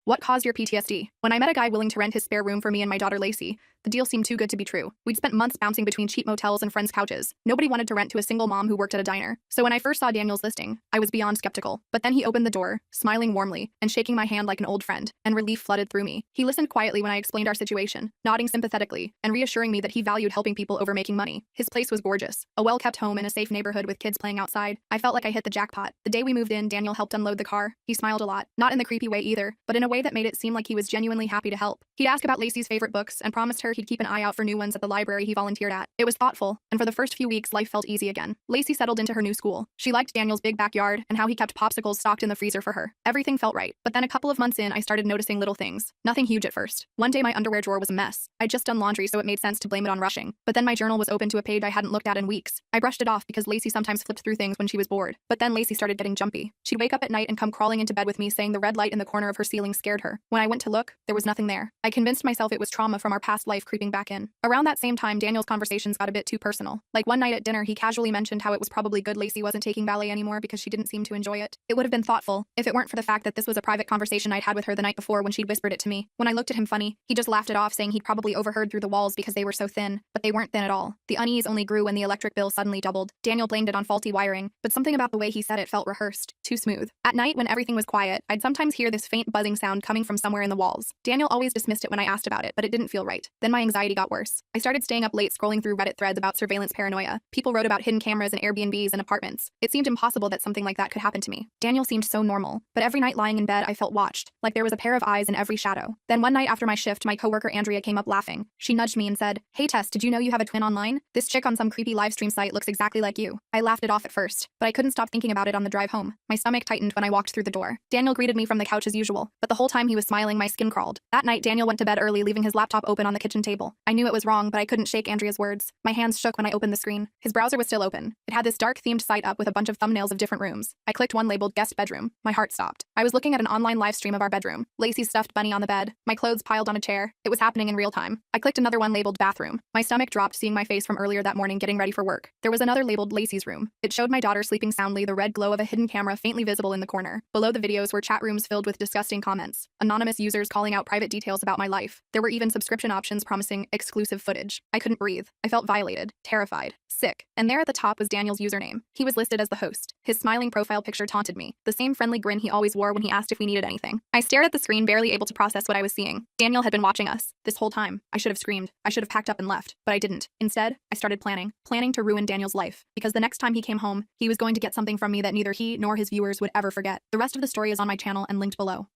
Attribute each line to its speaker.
Speaker 1: What caused your PTSD? When I met a guy willing to rent his spare room for me and my daughter Lacey, the deal seemed too good to be true. We'd spent months bouncing between cheap motels and friends' couches. Nobody wanted to rent to a single mom who worked at a diner. So when I first saw Daniel's listing, I was beyond skeptical. But then he opened the door, smiling warmly and shaking my hand like an old friend, and relief flooded through me. He listened quietly when I explained our situation, nodding sympathetically and reassuring me that he valued helping people over making money. His place was gorgeous, a well-kept home in a safe neighborhood with kids playing outside. I felt like I hit the jackpot. The day we moved in, Daniel helped unload the car. He smiled a lot, not in the creepy way either, but in a way that made it seem like he was genuinely happy to help. He'd ask about Lacey's favorite books and promised her he'd keep an eye out for new ones at the library he volunteered at. It was thoughtful, and for the first few weeks, life felt easy again. Lacey settled into her new school. She liked Daniel's big backyard and how he kept popsicles stocked in the freezer for her. Everything felt right. But then a couple of months in, I started noticing little things. Nothing huge at first. One day, my underwear drawer was a mess. I'd just done laundry, so it made sense to blame it on rushing. But then my journal was open to a page I hadn't looked at in weeks. I brushed it off because Lacey sometimes flipped through things when she was bored. But then Lacey started getting jumpy. She'd wake up at night and come crawling into bed with me, saying the red light in the corner of her ceiling scared her. When I went to look, there was nothing there. I convinced myself it was trauma from our past life creeping back in. Around that same time, Daniel's conversations got a bit too personal. Like one night at dinner, he casually mentioned how it was probably good Lacey wasn't taking ballet anymore because she didn't seem to enjoy it. It would have been thoughtful if it weren't for the fact that this was a private conversation I'd had with her the night before when she'd whispered it to me. When I looked at him funny, he just laughed it off, saying he'd probably overheard through the walls because they were so thin, but they weren't thin at all. The unease only grew when the electric bill suddenly doubled. Daniel blamed it on faulty wiring, but something about the way he said it felt rehearsed, too smooth. At night, when everything was quiet, I'd sometimes hear this faint buzzing sound coming from somewhere in the walls. Daniel always dismissed it when I asked about it, but it didn't feel right. Then my anxiety got worse. I started staying up late scrolling through Reddit threads about surveillance paranoia. People wrote about hidden cameras in Airbnbs and apartments. It seemed impossible that something like that could happen to me. Daniel seemed so normal, but every night lying in bed, I felt watched, like there was a pair of eyes in every shadow. Then one night after my shift, my coworker Andrea came up laughing. She nudged me and said, "Hey Tess, did you know you have a twin online? This chick on some creepy livestream site looks exactly like you." I laughed it off at first, but I couldn't stop thinking about it on the drive home. My stomach tightened when I walked through the door. Daniel greeted me from the couch as usual, but the whole time he was smiling, my skin crawled. That night, Daniel went to bed early, leaving his laptop open on the kitchen table. I knew it was wrong, but I couldn't shake Andrea's words. My hands shook when I opened the screen. His browser was still open. It had this dark-themed site up with a bunch of thumbnails of different rooms. I clicked one labeled guest bedroom. My heart stopped. I was looking at an online live stream of our bedroom. Lacey's stuffed bunny on the bed. My clothes piled on a chair. It was happening in real time. I clicked another one labeled bathroom. My stomach dropped seeing my face from earlier that morning getting ready for work. There was another labeled Lacey's room. It showed my daughter sleeping soundly, the red glow of a hidden camera faintly visible in the corner. Below the videos were chat rooms filled with disgusting comments. Anonymous users calling out private details about my life. There were even subscription options promising exclusive footage. I couldn't breathe. I felt violated, terrified, sick. And there at the top was Daniel's username. He was listed as the host. His smiling profile picture taunted me, the same friendly grin he always wore when he asked if we needed anything. I stared at the screen, barely able to process what I was seeing. Daniel had been watching us this whole time. I should have screamed. I should have packed up and left, but I didn't. Instead, I started planning to ruin Daniel's life, because the next time he came home, he was going to get something from me that neither he nor his viewers would ever forget. The rest of the story is on my channel and linked below.